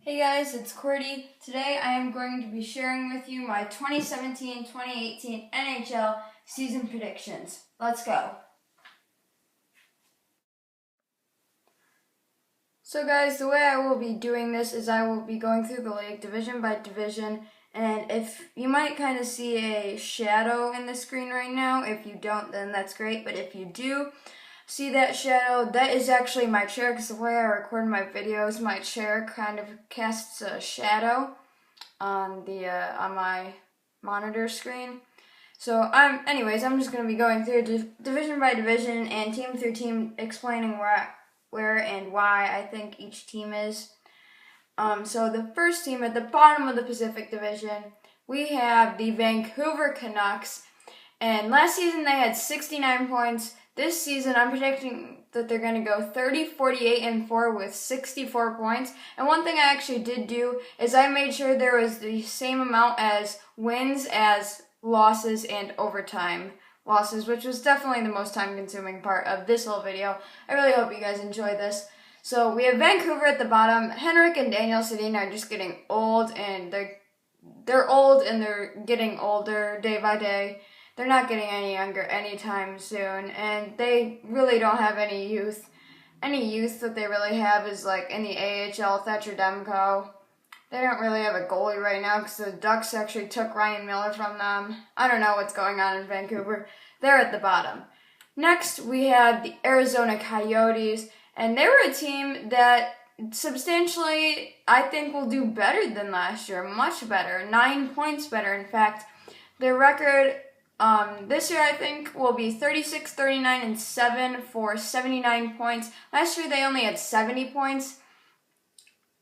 Hey guys, it's Cordy. Today I am going to be sharing with you my 2017-2018 NHL season predictions. Let's go. So guys, the way I will be doing this is I will be going through the league division by division, and if you might kind of see a shadow in the screen right now. If you don't, then that's great, but if you do see that shadow, that is actually my chair, because the way I record my videos, my chair kind of casts a shadow on my monitor screen. So I'm just going to be going through division by division and team through team, explaining where and why I think each team is. So the first team at the bottom of the Pacific Division, we have the Vancouver Canucks, and last season they had 69 points. This season, I'm predicting that they're going to go 30, 48, and 4 with 64 points. And one thing I actually did do is I made sure there was the same amount as wins as losses and overtime losses, which was definitely the most time-consuming part of this whole video. I really hope you guys enjoy this. So we have Vancouver at the bottom. Henrik and Daniel Sedin are just getting old, and they're old and they're getting older day by day. They're not getting any younger anytime soon, and they really don't have any youth. Any youth that they really have is like in the AHL, Thatcher Demko. They don't really have a goalie right now because the Ducks actually took Ryan Miller from them. I don't know what's going on in Vancouver. They're at the bottom. Next, we have the Arizona Coyotes, and they were a team that substantially, I think, will do better than last year. Much better. 9 points better, in fact. Their record this year, I think, will be 36, 39, and 7 for 79 points. Last year, they only had 70 points.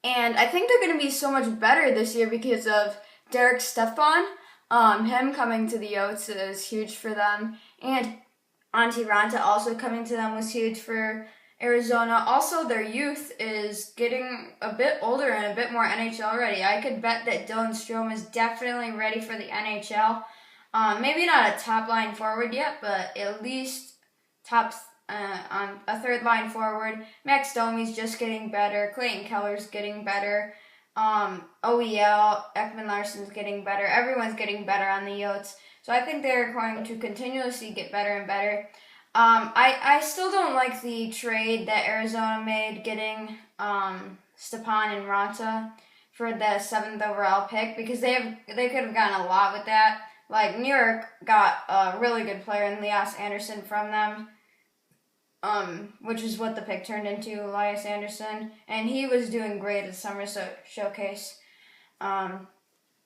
And I think they're going to be so much better this year because of Derek Stepan. Him coming to the Yotes is huge for them. And Antti Ranta also coming to them was huge for Arizona. Also, their youth is getting a bit older and a bit more NHL ready. I could bet that Dylan Strome is definitely ready for the NHL. Maybe not a top line forward yet, but at least on a third line forward. Max Domi's just getting better. Clayton Keller's getting better. OEL, Ekman Larsson's getting better. Everyone's getting better on the Yotes. So I think they're going to continuously get better and better. I still don't like the trade that Arizona made, getting Stepan and Ranta for the 7th overall pick, because they could have gotten a lot with that. Like, New York got a really good player in Elias Anderson from them, which is what the pick turned into, Elias Anderson, and he was doing great at the summer showcase. On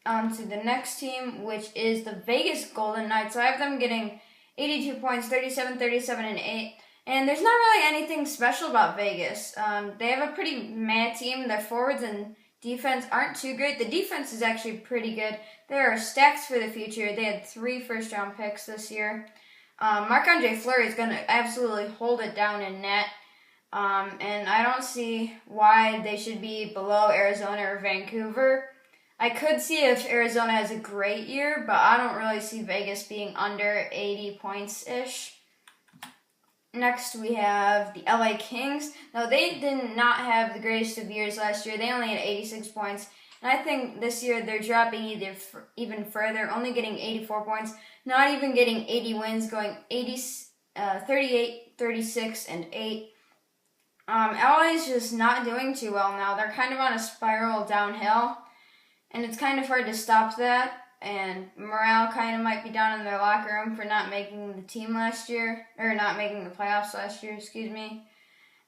to the next team, which is the Vegas Golden Knights. So I have them getting 82 points, 37, 37, and 8. And there's not really anything special about Vegas. They have a pretty mad team. Their forwards and defense aren't too great. The defense is actually pretty good. There are stacks for the future. They had 3 first-round picks this year. Marc-Andre Fleury is going to absolutely hold it down in net. And I don't see why they should be below Arizona or Vancouver. I could see if Arizona has a great year, but I don't really see Vegas being under 80 points-ish. Next, we have the LA Kings. Now, they did not have the greatest of years last year. They only had 86 points. And I think this year they're dropping even further, only getting 84 points, not even getting 80 wins, going 38, 36, and 8. LA is just not doing too well now. They're kind of on a spiral downhill, and it's kind of hard to stop that. And morale kind of might be down in their locker room for not making the team last year, or not making the playoffs last year, excuse me.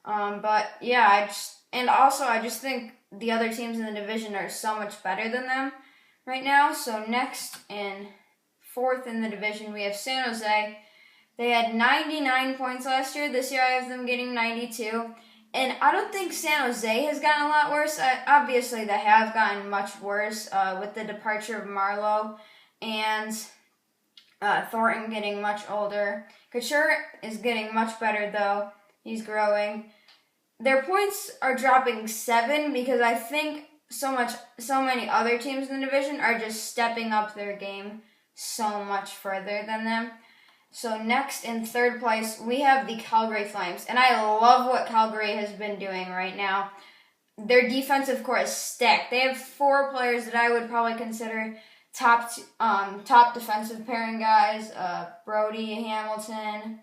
But yeah, I just think the other teams in the division are so much better than them right now. So next, and 4th in the division, we have San Jose. They had 99 points last year. This year I have them getting 92. And I don't think San Jose has gotten a lot worse. Obviously, they have gotten much worse with the departure of Marleau and Thornton getting much older. Couture is getting much better, though. He's growing. Their points are dropping 7 because I think so many other teams in the division are just stepping up their game so much further than them. So next, in 3rd place, we have the Calgary Flames. And I love what Calgary has been doing right now. their defensive core is stacked. They have 4 players that I would probably consider top defensive pairing guys. Brody, Hamilton,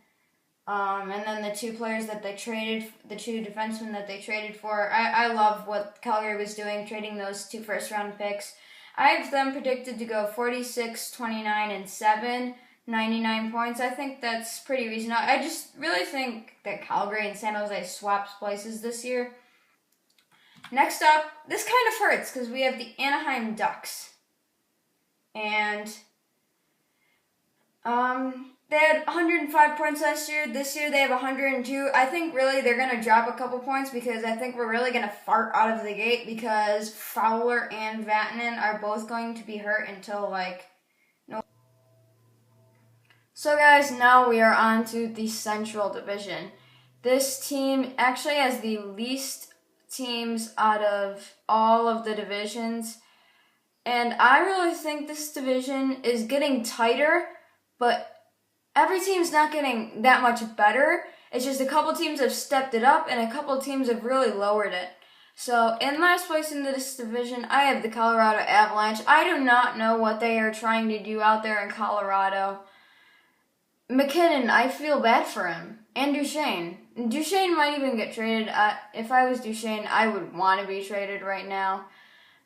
and then the 2 players that they traded, the 2 defensemen that they traded for. I love what Calgary was doing, trading those 2 first-round picks. I have them predicted to go 46, 29, and 7, 99 points. I think that's pretty reasonable. I just really think that Calgary and San Jose swaps places this year. Next up, this kind of hurts because we have the Anaheim Ducks. And they had 105 points last year. This year they have 102. I think really they're going to drop a couple points because I think we're really going to fart out of the gate because Fowler and Vatanen are both going to be hurt until no. So guys, now we are on to the Central Division. This team actually has the least teams out of all of the divisions. And I really think this division is getting tighter, but every team's not getting that much better. It's just a couple teams have stepped it up and a couple teams have really lowered it. So in last place in this division, I have the Colorado Avalanche. I do not know what they are trying to do out there in Colorado. McKinnon, I feel bad for him. And Duchesne. Duchesne might even get traded. If I was Duchesne, I would want to be traded right now.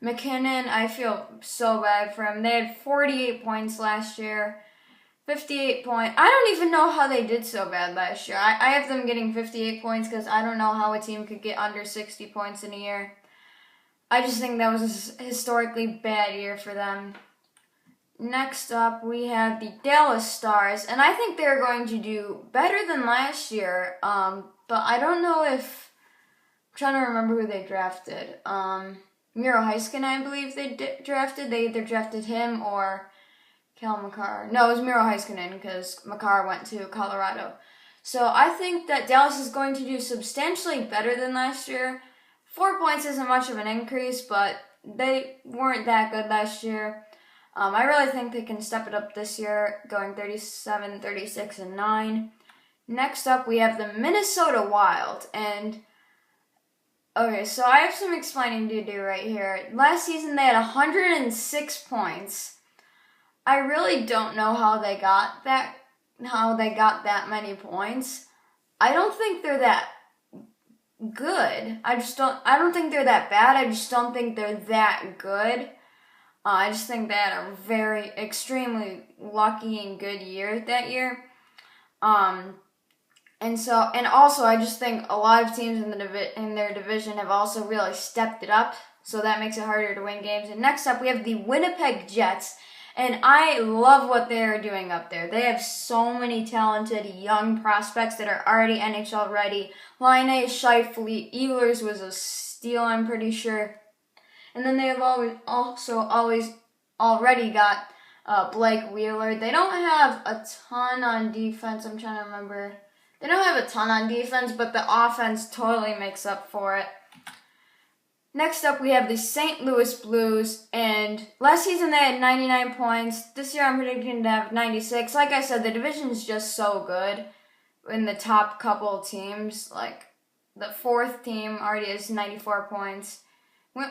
McKinnon, I feel so bad for him. They had 48 points last year. 58 points. I don't even know how they did so bad last year. I have them getting 58 points because I don't know how a team could get under 60 points in a year. I just think that was a historically bad year for them. Next up, we have the Dallas Stars, and I think they're going to do better than last year, but I don't know if... I'm trying to remember who they drafted. Miro Heiskanen, I believe they drafted. They either drafted him or Cal Makar. No, it was Miro Heiskanen because Makar went to Colorado. So I think that Dallas is going to do substantially better than last year. 4 points isn't much of an increase, but they weren't that good last year. I really think they can step it up this year, going 37, 36, and 9. Next up, we have the Minnesota Wild. And, okay, so I have some explaining to do right here. Last season, they had 106 points. I really don't know how they got that many points. I don't think they're that good. I don't think they're that bad. I just don't think they're that good. I just think they had a very, extremely lucky and good year that year. And also I just think a lot of teams in their division have also really stepped it up, so that makes it harder to win games. And next up, we have the Winnipeg Jets, and I love what they're doing up there. They have so many talented young prospects that are already NHL ready. Laine, Scheifele, Ehlers was a steal, I'm pretty sure. And then they have already got Blake Wheeler. They don't have a ton on defense. I'm trying to remember. They don't have a ton on defense, but the offense totally makes up for it. Next up, we have the St. Louis Blues. And last season they had 99 points. This year I'm predicting to have 96. Like I said, the division is just so good in the top couple teams. Like the 4th team already has 94 points.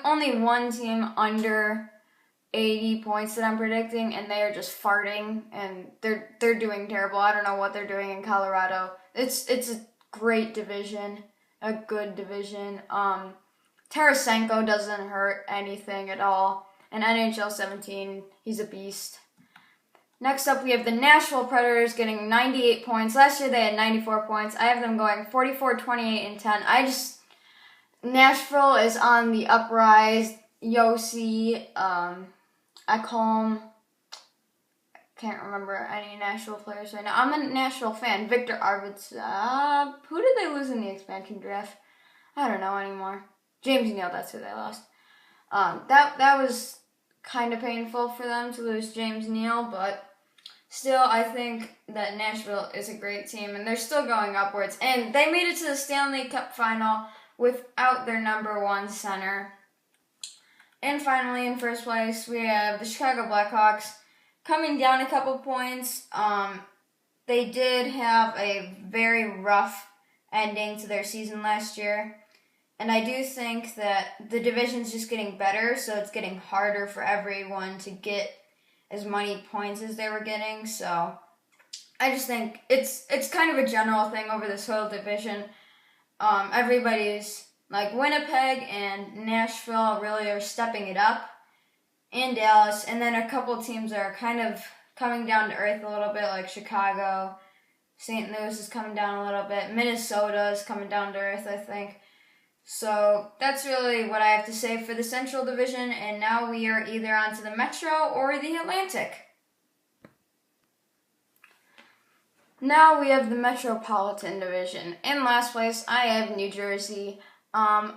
Only one team under 80 points that I'm predicting, and they are just farting, and they're doing terrible. I don't know what they're doing in Colorado. It's a great division, a good division. Tarasenko doesn't hurt anything at all. And NHL 17, he's a beast. Next up, we have the Nashville Predators getting 98 points. Last year they had 94 points. I have them going 44, 28, and 10. Nashville is on the uprise. Yossi, Ekholm. Can't remember any Nashville players right now. I'm a Nashville fan. Victor Arvidsson. Who did they lose in the expansion draft? I don't know anymore. James Neal, that's who they lost. That was kind of painful for them to lose James Neal, but still, I think that Nashville is a great team, and they're still going upwards. And they made it to the Stanley Cup final without their number 1 center. And finally, in first place, we have the Chicago Blackhawks coming down a couple points. They did have a very rough ending to their season last year. And I do think that the division's just getting better, so it's getting harder for everyone to get as many points as they were getting. So I just think it's kind of a general thing over this whole division. Everybody's like Winnipeg and Nashville really are stepping it up, and Dallas, and then a couple teams are kind of coming down to earth a little bit, like Chicago. St. Louis is coming down a little bit. Minnesota is coming down to earth, I think. So that's really what I have to say for the Central Division, and now we are either onto the Metro or the Atlantic. Now we have the Metropolitan Division. In last place, I have New Jersey. I'm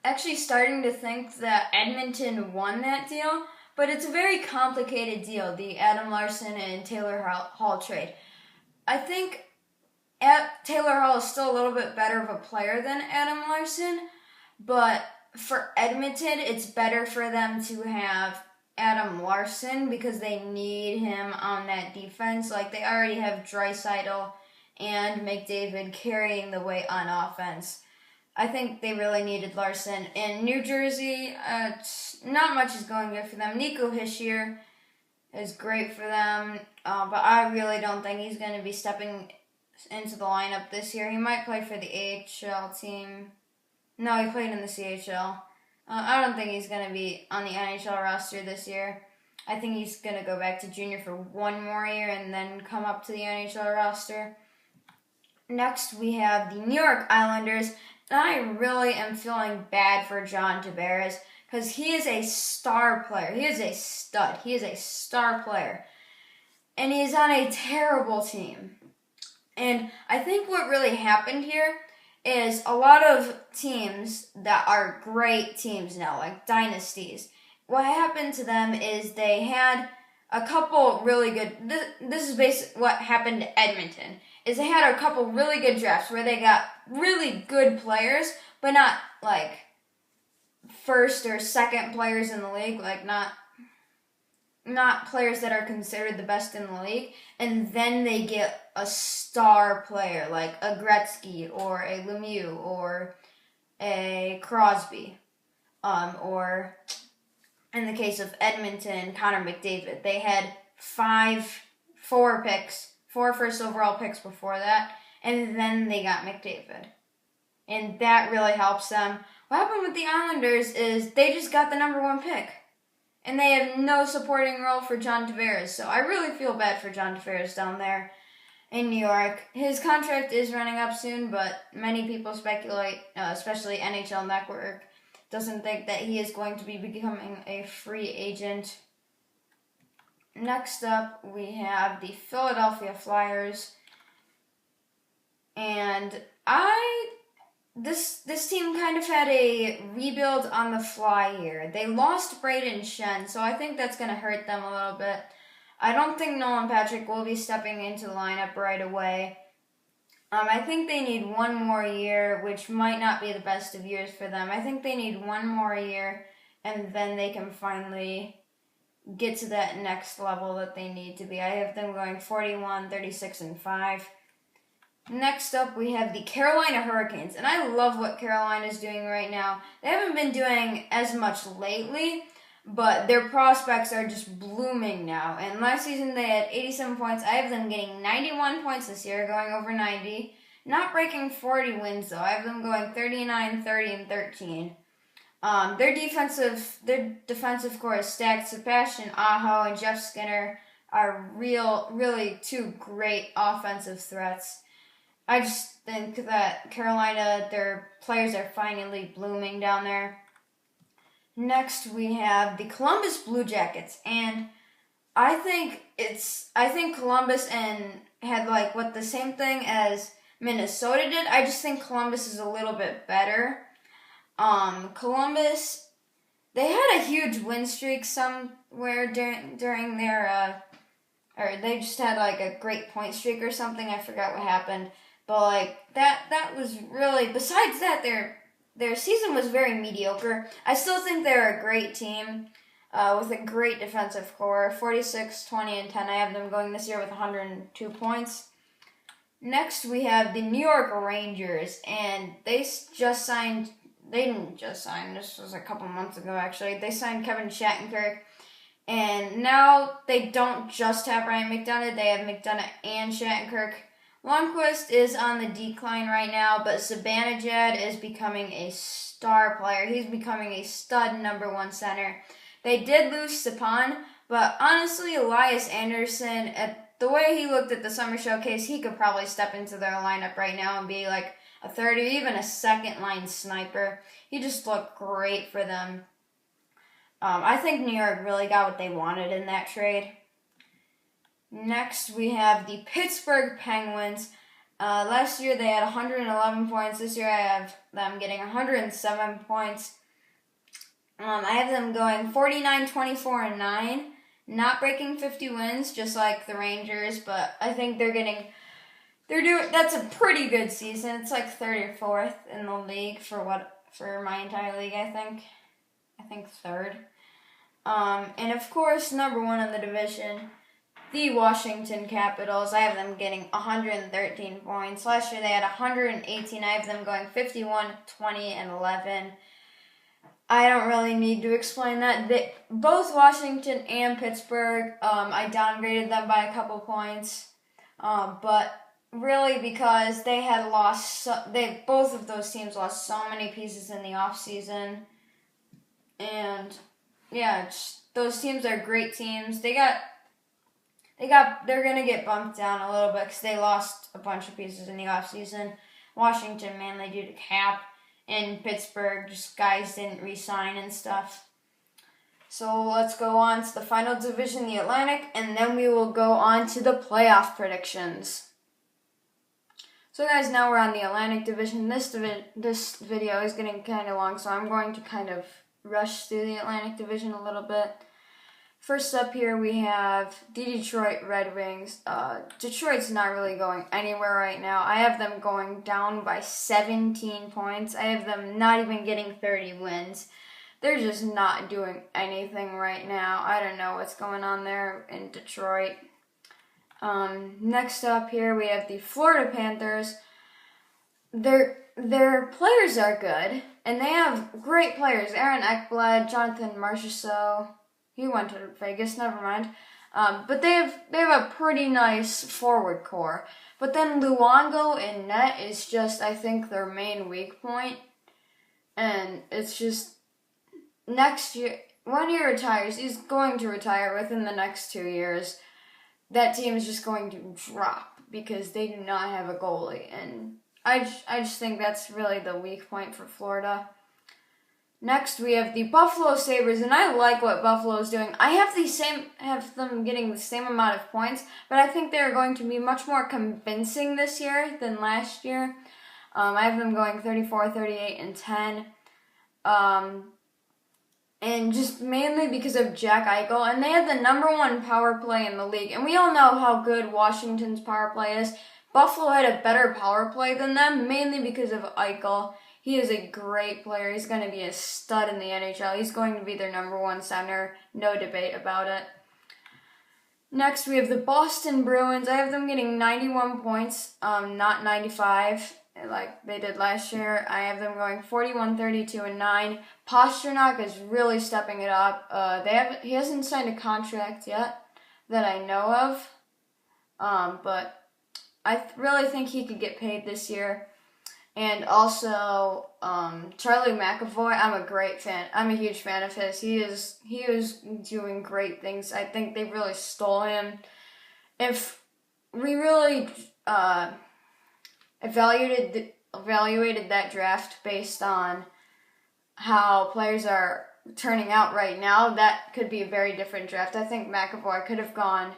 actually starting to think that Edmonton won that deal, but it's a very complicated deal, the Adam Larson and Taylor Hall trade. I think Taylor Hall is still a little bit better of a player than Adam Larson, but for Edmonton, it's better for them to have Adam Larson because they need him on that defense. Like, they already have Draisaitl and McDavid carrying the weight on offense. I think they really needed Larson. In New Jersey, not much is going good for them. Nico Hischier is great for them, but I really don't think he's going to be stepping into the lineup this year. He might play for the AHL team. No, he played in the CHL. I don't think he's going to be on the NHL roster this year. I think he's going to go back to junior for one more year and then come up to the NHL roster. Next, we have the New York Islanders. And I really am feeling bad for John Tavares because he is a star player. He is a stud. He is a star player. And he's on a terrible team. And I think what really happened here is a lot of teams that are great teams now, like dynasties, what happened to them is they had a couple really good, this is basically what happened to Edmonton, is they had a couple really good drafts where they got really good players, but not like first or second players in the league, like not players that are considered the best in the league, and then they get a star player like a Gretzky or a Lemieux or a Crosby, or in the case of Edmonton, Connor McDavid. They had four first overall picks before that, and then they got McDavid. And that really helps them. What happened with the Islanders is they just got the number one pick. And they have no supporting role for John Tavares. So I really feel bad for John Tavares down there in New York. His contract is running up soon, but many people speculate, especially NHL Network, doesn't think that he is going to be becoming a free agent. Next up, we have the Philadelphia Flyers. And This team kind of had a rebuild on the fly here. They lost Braden Shen, so I think that's going to hurt them a little bit. I don't think Nolan Patrick will be stepping into the lineup right away. I think they need one more year, which might not be the best of years for them. I think they need one more year, and then they can finally get to that next level that they need to be. I have them going 41, 36, and 5. Next up, we have the Carolina Hurricanes, and I love what Carolina is doing right now. They haven't been doing as much lately, but their prospects are just blooming now. And last season, they had 87 points. I have them getting 91 points this year, going over 90. Not breaking 40 wins, though. I have them going 39, 30, and 13. Their defensive core is stacked. Sebastian Aho and Jeff Skinner are really two great offensive threats. I just think that Carolina, their players are finally blooming down there. Next, we have the Columbus Blue Jackets, and I think Columbus had like the same thing as Minnesota did. I just think Columbus is a little bit better. Columbus, they had a huge win streak somewhere during their or they just had like a great point streak or something. I forgot what happened. But like that was really, besides that, their season was very mediocre. I still think they're a great team with a great defensive core. 46, 20, and 10. I have them going this year with 102 points. Next, we have the New York Rangers, and they just signed. They didn't just sign. This was a couple months ago, actually. They signed Kevin Shattenkirk, and now they don't just have Ryan McDonagh. They have McDonagh and Shattenkirk. Lundqvist is on the decline right now, but Zibanejad is becoming a star player. He's becoming a stud #1 center. They did lose Stepan, but honestly, Elias Anderson, at the way he looked at the Summer Showcase, he could probably step into their lineup right now and be like a third or even a second-line sniper. He just looked great for them. I think New York really got what they wanted in that trade. Next, we have the Pittsburgh Penguins. Last year, they had 111 points. This year, I have them getting 107 points. I have them going 49, 24, and 9. Not breaking 50 wins, just like the Rangers, but I think that's a pretty good season. It's like 3rd or 4th in the league for my entire league, I think. I think 3rd. And of course, #1 in the division, the Washington Capitals. I have them getting 113 points. Last year they had 118. I have them going 51, 20, and 11. I don't really need to explain that. Both Washington and Pittsburgh, I downgraded them by a couple points. But really because they had both of those teams lost so many pieces in the offseason. And yeah, those teams are great teams. They're gonna get bumped down a little bit because they lost a bunch of pieces in the offseason. Washington mainly due to cap, and Pittsburgh just guys didn't re-sign and stuff. So let's go on to the final division, the Atlantic, and then we will go on to the playoff predictions. So guys, now we're on the Atlantic division. This video is getting kind of long, so I'm going to kind of rush through the Atlantic division a little bit. First up here, we have the Detroit Red Wings. Detroit's not really going anywhere right now. I have them going down by 17 points. I have them not even getting 30 wins. They're just not doing anything right now. I don't know what's going on there in Detroit. Next up here, we have the Florida Panthers. Their players are good, and they have great players. Aaron Ekblad, Jonathan Marchessault. He went to Vegas, never mind. But they have a pretty nice forward core. But then Luongo in net is just, I think, their main weak point. And it's just, next year, when he retires, he's going to retire within the next 2 years. That team is just going to drop because they do not have a goalie. And I just think that's really the weak point for Florida. Next, we have the Buffalo Sabres, and I like what Buffalo is doing. I have them getting the same amount of points, but I think they're going to be much more convincing this year than last year. I have them going 34, 38, and 10. And just mainly because of Jack Eichel, and they had the #1 power play in the league. And we all know how good Washington's power play is. Buffalo had a better power play than them, mainly because of Eichel. He is a great player. He's going to be a stud in the NHL. He's going to be their #1 center. No debate about it. Next, we have the Boston Bruins. I have them getting 91 points, not 95 like they did last year. I have them going 41, 32, and 9. Pastrnak is really stepping it up. He hasn't signed a contract yet that I know of, but I really think he could get paid this year. And also, Charlie McAvoy, I'm a huge fan of his. He is doing great things. I think they really stole him. If we really evaluated that draft based on how players are turning out right now, that could be a very different draft. I think McAvoy could have gone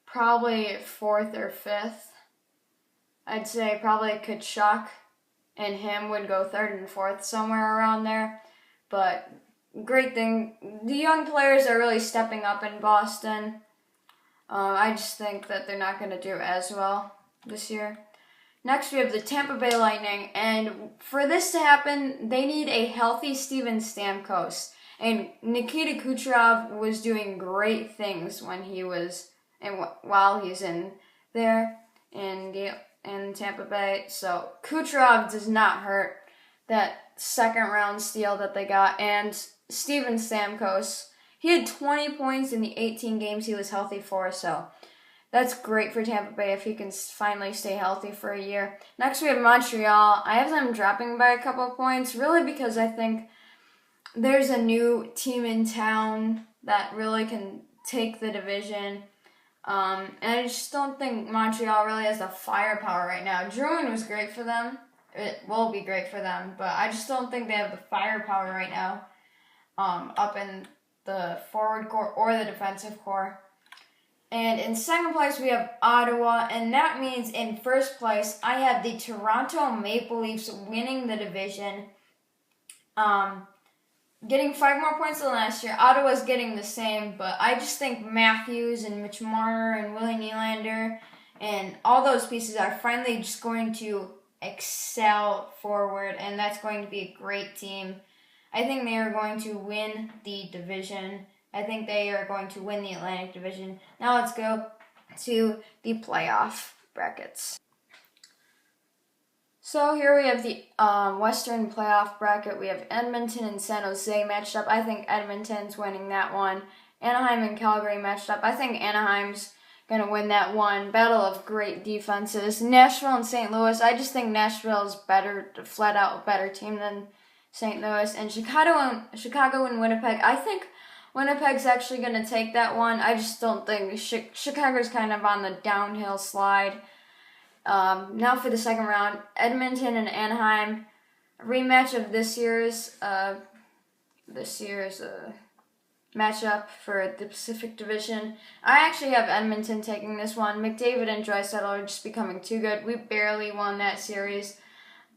probably 4th or 5th. I'd say probably Kachuk and him would go 3rd and 4th, somewhere around there. But great thing. The young players are really stepping up in Boston. I just think that they're not going to do as well this year. Next, we have the Tampa Bay Lightning. And for this to happen, they need a healthy Steven Stamkos. And Nikita Kucherov was doing great things when he was, and while he's in there. And in Tampa Bay. So Kucherov does not hurt that second round steal that they got. And Steven Stamkos, he had 20 points in the 18 games he was healthy for, so that's great for Tampa Bay if he can finally stay healthy for a year. Next, we have Montreal. I have them dropping by a couple of points, really because I think there's a new team in town that really can take the division. And I just don't think Montreal really has the firepower right now. Drouin was great for them. It will be great for them, but I just don't think they have the firepower right now up in the forward core or the defensive core. And in second place, we have Ottawa, and that means in first place, I have the Toronto Maple Leafs winning the division, getting 5 more points than last year. Ottawa's getting the same, but I just think Matthews and Mitch Marner and Willie Nylander and all those pieces are finally just going to excel forward, and that's going to be a great team. I think they are going to win the division. I think they are going to win the Atlantic Division. Now let's go to the playoff brackets. So here we have the Western playoff bracket. We have Edmonton and San Jose matched up. I think Edmonton's winning that one. Anaheim and Calgary matched up. I think Anaheim's going to win that one. Battle of great defenses. Nashville and St. Louis. I just think Nashville's better, flat out better team than St. Louis. And Chicago and Winnipeg. I think Winnipeg's actually going to take that one. I just don't think Chicago's kind of on the downhill slide. Now for the second round, Edmonton and Anaheim, a rematch of this year's matchup for the Pacific Division. I actually have Edmonton taking this one. McDavid and Draisaitl are just becoming too good. We barely won that series.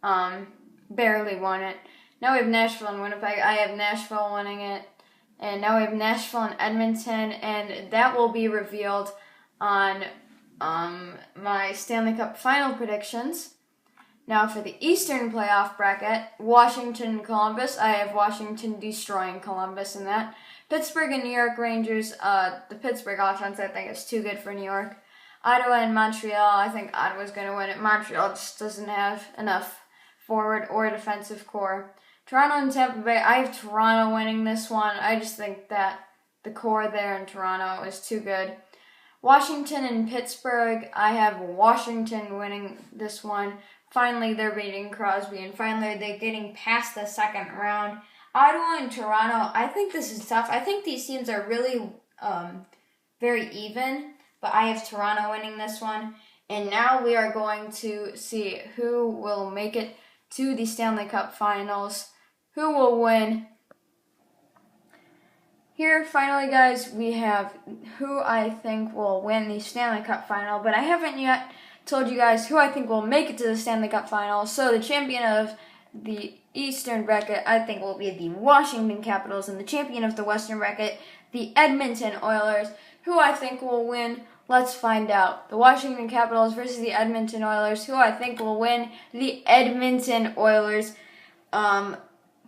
Barely won it. Now we have Nashville and Winnipeg. I have Nashville winning it. And now we have Nashville and Edmonton, and that will be revealed on my Stanley Cup final predictions. Now for the Eastern playoff bracket, Washington and Columbus. I have Washington destroying Columbus in that. Pittsburgh and New York Rangers. The Pittsburgh offense, I think, is too good for New York. Ottawa and Montreal. I think Ottawa's going to win it. Montreal just doesn't have enough forward or defensive core. Toronto and Tampa Bay, I have Toronto winning this one. I just think that the core there in Toronto is too good. Washington and Pittsburgh, I have Washington winning this one. Finally, they're beating Crosby, and finally, they're getting past the second round. Ottawa and Toronto, I think this is tough. I think these teams are really very even, but I have Toronto winning this one. And now we are going to see who will make it to the Stanley Cup Finals. Who will win? Here, finally, guys, we have who I think will win the Stanley Cup Final, but I haven't yet told you guys who I think will make it to the Stanley Cup Final. So the champion of the Eastern bracket, I think, will be the Washington Capitals, and the champion of the Western bracket, the Edmonton Oilers. Who I think will win? Let's find out. The Washington Capitals versus the Edmonton Oilers. Who I think will win? The Edmonton Oilers.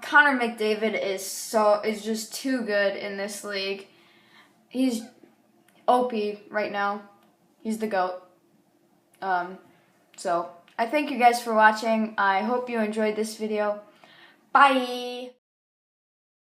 Connor McDavid is just too good in this league. He's OP right now. He's the GOAT. So I thank you guys for watching. I hope you enjoyed this video. Bye!